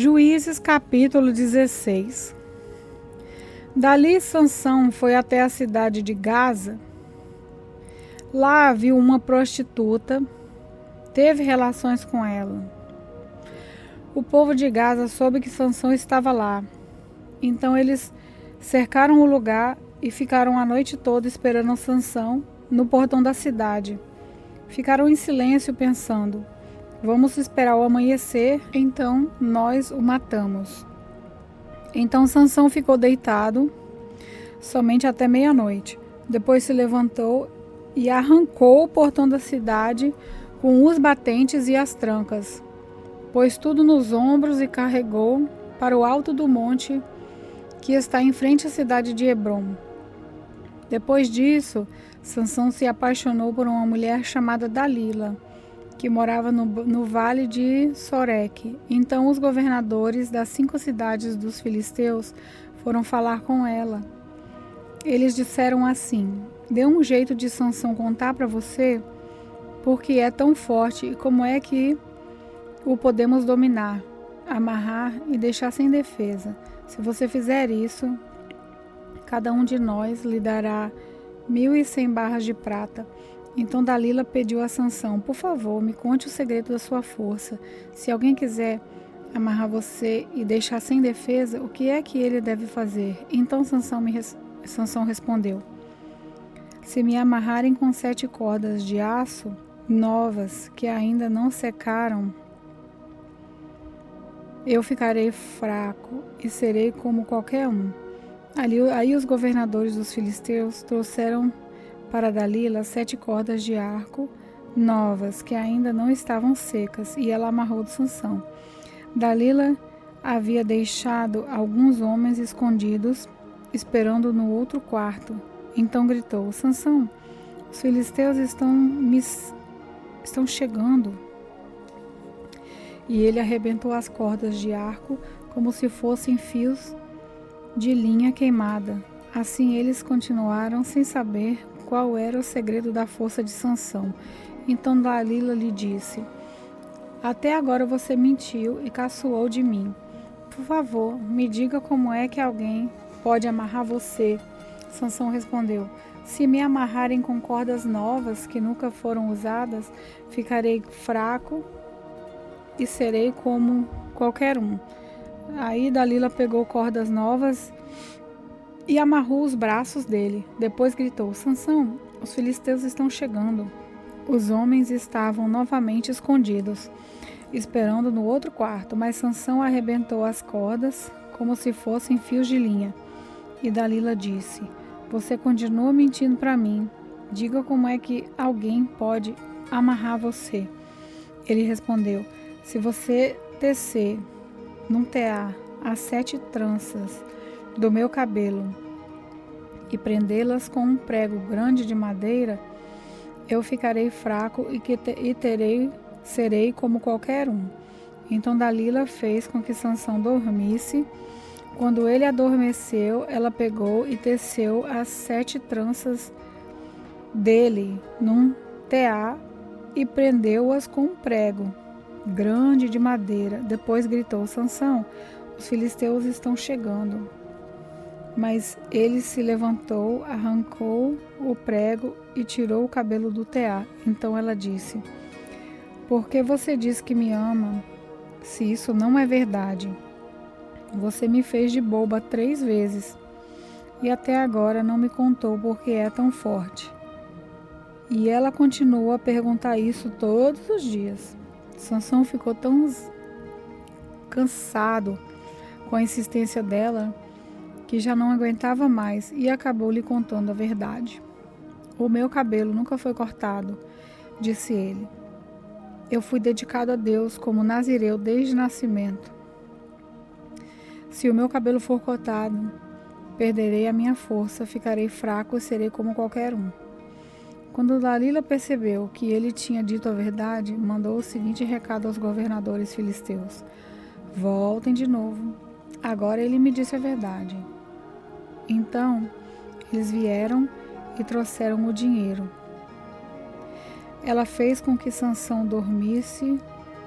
Juízes capítulo 16. Dali Sansão foi até a cidade de Gaza. Lá viu uma prostituta, teve relações com ela. O povo de Gaza soube que Sansão estava lá. Então eles cercaram o lugar e ficaram a noite toda esperando Sansão no portão da cidade. Ficaram em silêncio pensando: vamos esperar o amanhecer, então nós o matamos. Então Sansão ficou deitado somente até meia-noite. Depois se levantou e arrancou o portão da cidade com os batentes e as trancas. Pôs tudo nos ombros e carregou para o alto do monte que está em frente à cidade de Hebrom. Depois disso, Sansão se apaixonou por uma mulher chamada Dalila, que morava no vale de Soreque. Então os governadores das 5 cidades dos filisteus foram falar com ela. Eles disseram assim: dê um jeito de Sansão contar para você, porque é tão forte, e como é que o podemos dominar, amarrar e deixar sem defesa. Se você fizer isso, cada um de nós lhe dará 1.100 barras de prata. Então Dalila pediu a Sansão: por favor, me conte o segredo da sua força. Se alguém quiser amarrar você e deixar sem defesa, o que é que ele deve fazer? Então Sansão respondeu: se me amarrarem com 7 cordas de aço novas que ainda não secaram, eu ficarei fraco e serei como qualquer um. Aí os governadores dos filisteus trouxeram para Dalila 7 cordas de arco novas que ainda não estavam secas, e ela amarrou de Sansão. Dalila havia deixado alguns homens escondidos esperando no outro quarto. Então gritou: Sansão, os filisteus estão chegando. E ele arrebentou as cordas de arco como se fossem fios de linha queimada. Assim eles continuaram sem saber qual era o segredo da força de Sansão. Então Dalila lhe disse: até agora você mentiu e caçoou de mim. Por favor, me diga como é que alguém pode amarrar você. Sansão respondeu: se me amarrarem com cordas novas que nunca foram usadas, ficarei fraco e serei como qualquer um. Aí Dalila pegou cordas novas e amarrou os braços dele. Depois gritou: Sansão, os filisteus estão chegando. Os homens estavam novamente escondidos, esperando no outro quarto, mas Sansão arrebentou as cordas como se fossem fios de linha. E Dalila disse: você continua mentindo para mim. Diga como é que alguém pode amarrar você. Ele respondeu: se você tecer num tear as 7 tranças do meu cabelo e prendê-las com um prego grande de madeira, eu ficarei fraco e serei como qualquer um. Então Dalila fez com que Sansão dormisse. Quando ele adormeceu, ela pegou e teceu as 7 tranças dele num tear e prendeu-as com um prego grande de madeira. Depois gritou: Sansão, os filisteus estão chegando. Mas ele se levantou, arrancou o prego e tirou o cabelo do tear. Então ela disse: por que você diz que me ama, se isso não é verdade? Você me fez de boba 3 vezes e até agora não me contou por que é tão forte. E ela continuou a perguntar isso todos os dias. Sansão ficou tão cansado com a insistência dela que já não aguentava mais e acabou lhe contando a verdade. O meu cabelo nunca foi cortado, disse ele. Eu fui dedicado a Deus como nazireu desde nascimento. Se o meu cabelo for cortado, perderei a minha força, ficarei fraco e serei como qualquer um. Quando Dalila percebeu que ele tinha dito a verdade, mandou o seguinte recado aos governadores filisteus: voltem de novo. Agora ele me disse a verdade. Então eles vieram e trouxeram o dinheiro. Ela fez com que Sansão dormisse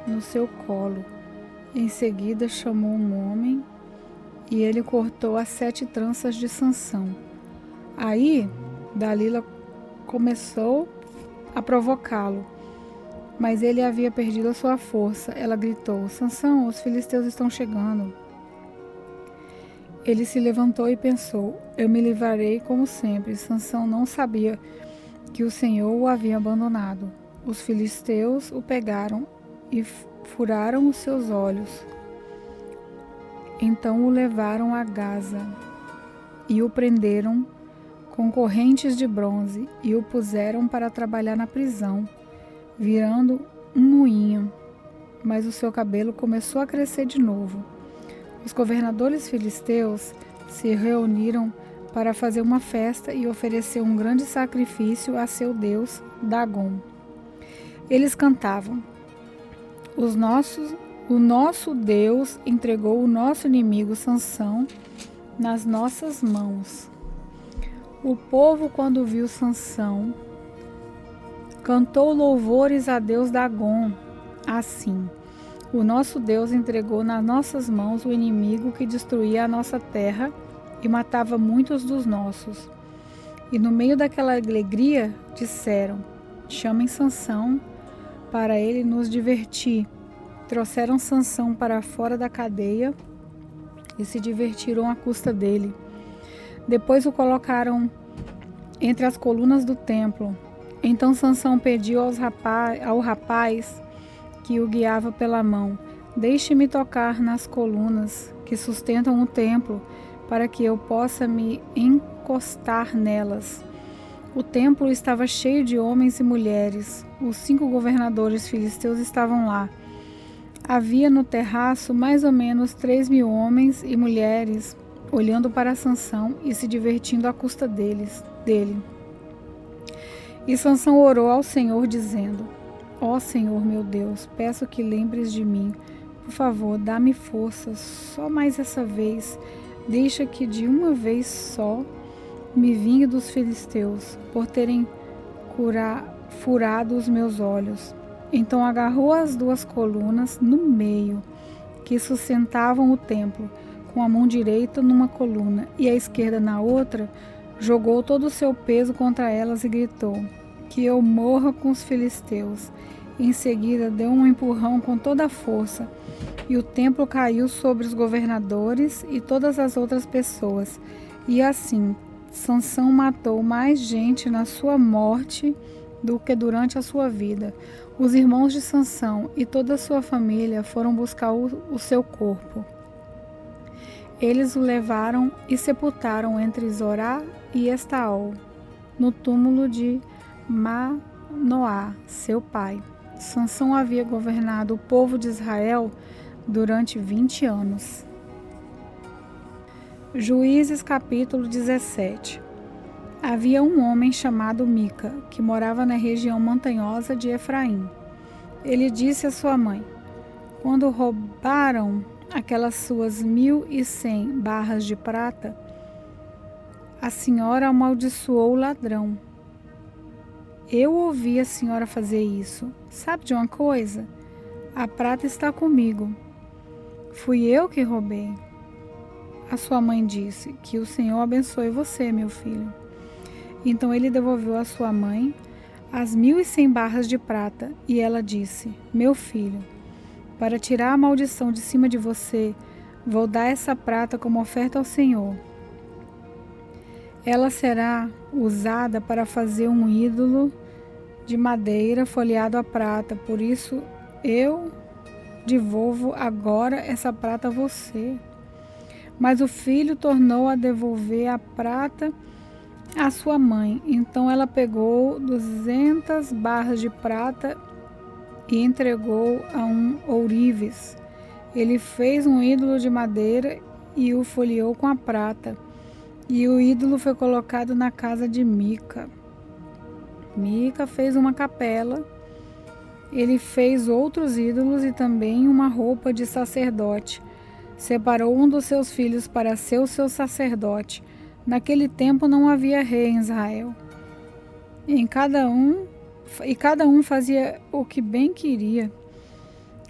no seu colo Em seguida chamou um homem e ele cortou as 7 tranças de Sansão. Aí Dalila começou a provocá-lo, mas ele havia perdido a sua força. Ela gritou: Sansão, os filisteus estão chegando. Ele se levantou e pensou: eu me livrarei como sempre. Sansão não sabia que o Senhor o havia abandonado. Os filisteus o pegaram e furaram os seus olhos. Então o levaram a Gaza e o prenderam com correntes de bronze e o puseram para trabalhar na prisão, virando um moinho. Mas o seu cabelo começou a crescer de novo. Os governadores filisteus se reuniram para fazer uma festa e oferecer um grande sacrifício a seu deus Dagom. Eles cantavam: o nosso Deus entregou o nosso inimigo Sansão nas nossas mãos. O povo, quando viu Sansão, cantou louvores a Deus Dagom, assim: o nosso Deus entregou nas nossas mãos o inimigo que destruía a nossa terra e matava muitos dos nossos. E no meio daquela alegria disseram: chamem Sansão para ele nos divertir. Trouxeram Sansão para fora da cadeia e se divertiram à custa dele. Depois o colocaram entre as colunas do templo. Então Sansão pediu ao rapaz que o guiava pela mão: deixe-me tocar nas colunas que sustentam o templo, para que eu possa me encostar nelas. O templo estava cheio de homens e mulheres. Os 5 governadores filisteus estavam lá. Havia no terraço mais ou menos 3.000 homens e mulheres olhando para Sansão e se divertindo à custa dele. E Sansão orou ao Senhor dizendo: ó Senhor meu Deus, peço que lembres de mim. Por favor, dá-me força só mais essa vez. Deixa que de uma vez só me vingue dos filisteus, por terem furado os meus olhos. Então agarrou as 2 colunas no meio, que sustentavam o templo, com a mão direita numa coluna e a esquerda na outra, jogou todo o seu peso contra elas e gritou: que eu morra com os filisteus. Em seguida deu um empurrão com toda a força, e o templo caiu sobre os governadores e todas as outras pessoas. E assim, Sansão matou mais gente na sua morte do que durante a sua vida. Os irmãos de Sansão e toda a sua família foram buscar o seu corpo. Eles o levaram e sepultaram entre Zorá e Estaol, no túmulo de Manoá, seu pai. Sansão havia governado o povo de Israel durante 20 anos. Juízes capítulo 17. Havia um homem chamado Mica, que morava na região montanhosa de Efraim. Ele disse à sua mãe: quando roubaram aquelas suas 1.100 barras de prata, a senhora amaldiçoou o ladrão. Eu ouvi a senhora fazer isso. Sabe de uma coisa? A prata está comigo. Fui eu que roubei. A sua mãe disse: que o Senhor abençoe você, meu filho. Então ele devolveu à sua mãe as 1.100 barras de prata, e ela disse: meu filho, para tirar a maldição de cima de você, vou dar essa prata como oferta ao Senhor. Ela será usada para fazer um ídolo de madeira folheado a prata, por isso eu devolvo agora essa prata a você. Mas o filho tornou a devolver a prata à sua mãe. Então ela pegou 200 barras de prata e entregou a um ourives. Ele fez um ídolo de madeira e o folheou com a prata. E o ídolo foi colocado na casa de Mica. Mica fez uma capela. Ele fez outros ídolos e também uma roupa de sacerdote. Separou um dos seus filhos para ser o seu sacerdote. Naquele tempo não havia rei em Israel. E cada um fazia o que bem queria.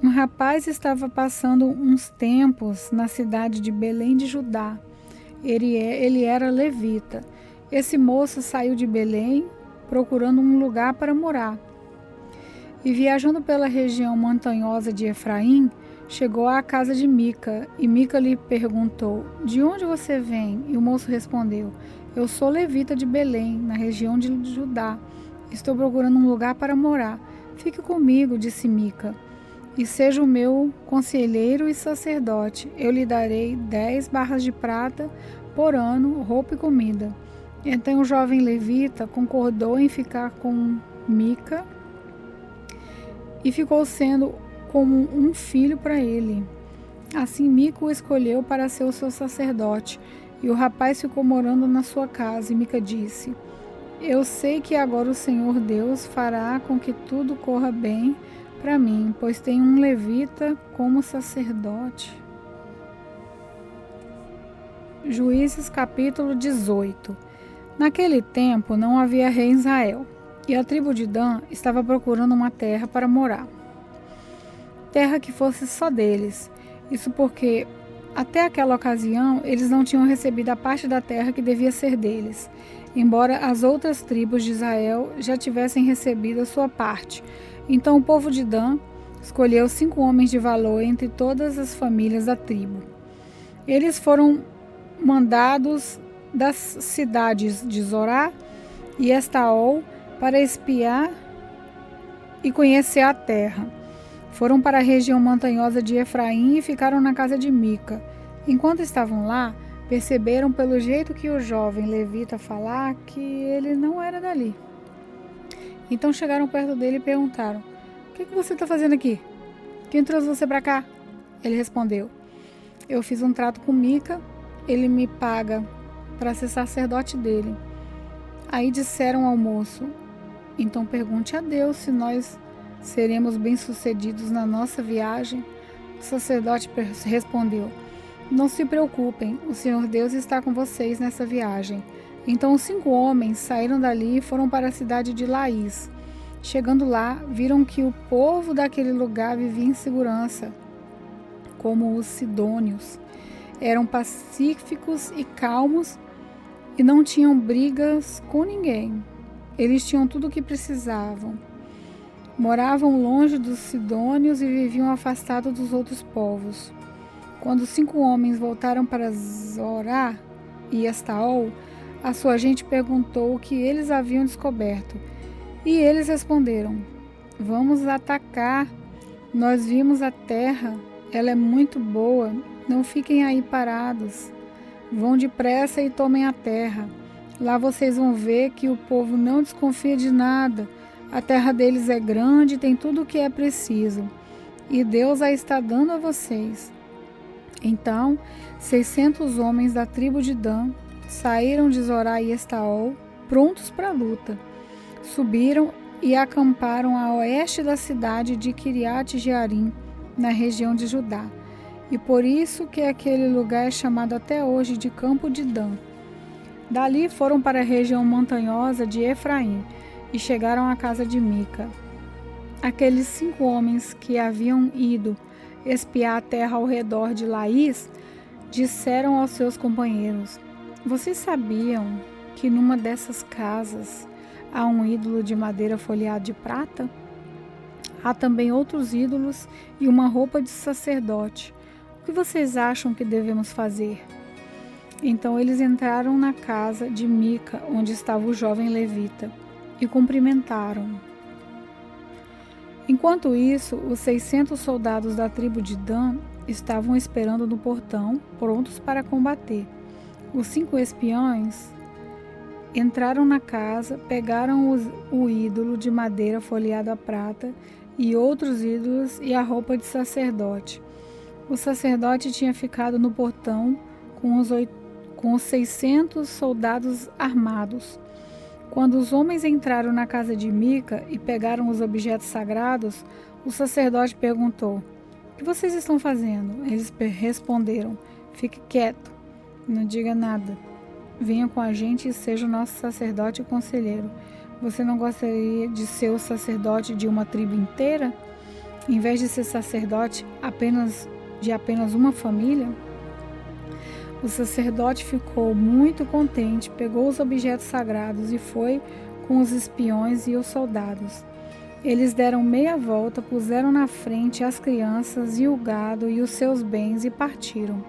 Um rapaz estava passando uns tempos na cidade de Belém de Judá. Ele era levita. Esse moço saiu de Belém procurando um lugar para morar. E viajando pela região montanhosa de Efraim, chegou à casa de Mica. E Mica lhe perguntou: "De onde você vem?" E o moço respondeu: "Eu sou levita de Belém, na região de Judá. Estou procurando um lugar para morar. Fique comigo", disse Mica, "e seja o meu conselheiro e sacerdote. Eu lhe darei 10 barras de prata por ano, roupa e comida." Então o jovem levita concordou em ficar com Mica e ficou sendo como um filho para ele. Assim Mica o escolheu para ser o seu sacerdote, e o rapaz ficou morando na sua casa. E Mica disse: "Eu sei que agora o Senhor Deus fará com que tudo corra bem para mim, pois tenho um levita como sacerdote." Juízes capítulo 18. Naquele tempo não havia rei em Israel, e a tribo de Dan estava procurando uma terra para morar. Terra que fosse só deles. Isso porque, até aquela ocasião, eles não tinham recebido a parte da terra que devia ser deles, embora as outras tribos de Israel já tivessem recebido a sua parte. Então o povo de Dan escolheu 5 homens de valor entre todas as famílias da tribo. Eles foram mandados das cidades de Zorá e Estaol para espiar e conhecer a terra. Foram para a região montanhosa de Efraim e ficaram na casa de Mica. Enquanto estavam lá, perceberam pelo jeito que o jovem levita falava que ele não era dali. Então chegaram perto dele e perguntaram: "O que você está fazendo aqui? Quem trouxe você para cá?" Ele respondeu: "Eu fiz um trato com Mica, ele me paga para ser sacerdote dele." Aí disseram ao moço: "Então pergunte a Deus se nós seremos bem-sucedidos na nossa viagem." O sacerdote respondeu: "Não se preocupem, o Senhor Deus está com vocês nessa viagem." Então os 5 homens saíram dali e foram para a cidade de Laís. Chegando lá, viram que o povo daquele lugar vivia em segurança, como os sidônios. Eram pacíficos e calmos e não tinham brigas com ninguém. Eles tinham tudo o que precisavam. Moravam longe dos sidônios e viviam afastados dos outros povos. Quando os 5 homens voltaram para Zorá e Estaol, a sua gente perguntou o que eles haviam descoberto. E eles responderam: "Vamos atacar. Nós vimos a terra. Ela é muito boa. Não fiquem aí parados. Vão depressa e tomem a terra. Lá vocês vão ver que o povo não desconfia de nada. A terra deles é grande e tem tudo o que é preciso. E Deus a está dando a vocês." Então, 600 homens da tribo de Dan saíram de Zorá e Estaol, prontos para a luta. Subiram e acamparam a oeste da cidade de Quiriate-Jearim, na região de Judá. E por isso que aquele lugar é chamado até hoje de Campo de Dan. Dali foram para a região montanhosa de Efraim e chegaram à casa de Mica. Aqueles 5 homens que haviam ido espiar a terra ao redor de Laís disseram aos seus companheiros: "Vocês sabiam que numa dessas casas há um ídolo de madeira folheado de prata? Há também outros ídolos e uma roupa de sacerdote. O que vocês acham que devemos fazer?" Então eles entraram na casa de Mica, onde estava o jovem levita, e cumprimentaram. Enquanto isso, os 600 soldados da tribo de Dan estavam esperando no portão, prontos para combater. Os 5 espiões entraram na casa, pegaram o ídolo de madeira folheado a prata e outros ídolos e a roupa de sacerdote. O sacerdote tinha ficado no portão com os 600 soldados armados. Quando os homens entraram na casa de Mica e pegaram os objetos sagrados, o sacerdote perguntou: "O que vocês estão fazendo?" Eles responderam: "Fique quieto, não diga nada. Venha com a gente e seja o nosso sacerdote e conselheiro. Você não gostaria de ser o sacerdote de uma tribo inteira?" em vez de ser sacerdote de apenas uma família? O sacerdote ficou muito contente, pegou os objetos sagrados e foi com os espiões e os soldados. Eles deram meia volta, puseram na frente as crianças e o gado e os seus bens e partiram.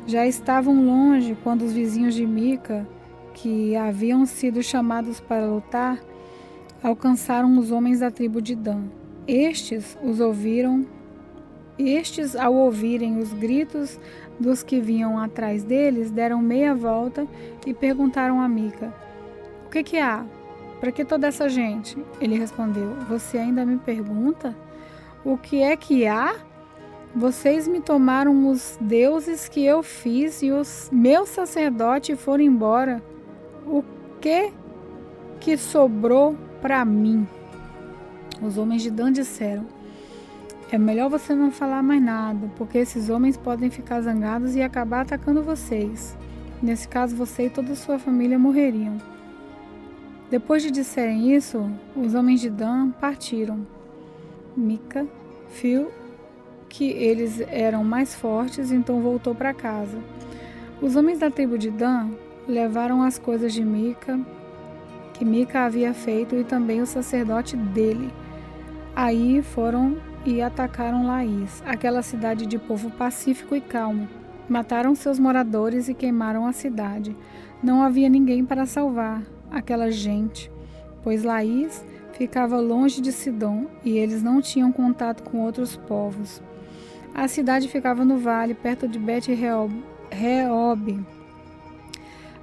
Já estavam longe quando os vizinhos de Mica, que haviam sido chamados para lutar, alcançaram os homens da tribo de Dan. Estes, ao ouvirem os gritos dos que vinham atrás deles, deram meia volta e perguntaram a Mica: "O que há? Para que toda essa gente?" Ele respondeu: "Você ainda me pergunta? O que é que há? Vocês me tomaram os deuses que eu fiz e os meus sacerdotes foram embora. O que sobrou para mim?" Os homens de Dan disseram: "É melhor você não falar mais nada, porque esses homens podem ficar zangados e acabar atacando vocês. Nesse caso, você e toda a sua família morreriam." Depois de disserem isso, os homens de Dan partiram. Mica viu que eles eram mais fortes, então voltou para casa. Os homens da tribo de Dan levaram as coisas de Mica, que Mica havia feito, e também o sacerdote dele. Aí foram e atacaram Laís, aquela cidade de povo pacífico e calmo. Mataram seus moradores e queimaram a cidade. Não havia ninguém para salvar aquela gente, pois Laís ficava longe de Sidom e eles não tinham contato com outros povos. A cidade ficava no vale, perto de Bet-Reob.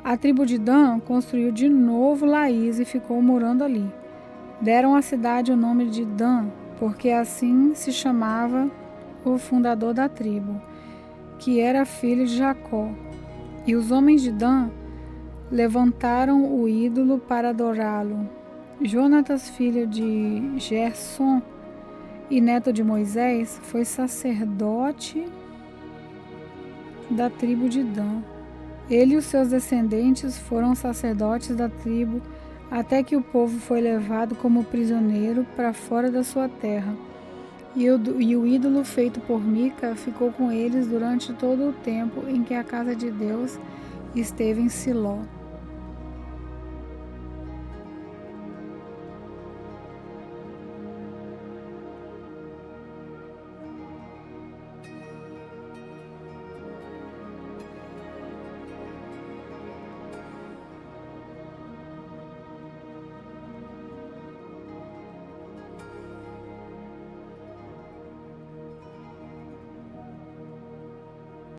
A tribo de Dan construiu de novo Laís e ficou morando ali. Deram à cidade o nome de Dan, porque assim se chamava o fundador da tribo, que era filho de Jacó. E os homens de Dan levantaram o ídolo para adorá-lo. Jonatas, filho de Gerson e neto de Moisés, foi sacerdote da tribo de Dan. Ele e os seus descendentes foram sacerdotes da tribo até que o povo foi levado como prisioneiro para fora da sua terra. E o ídolo feito por Mica ficou com eles durante todo o tempo em que a casa de Deus esteve em Siló.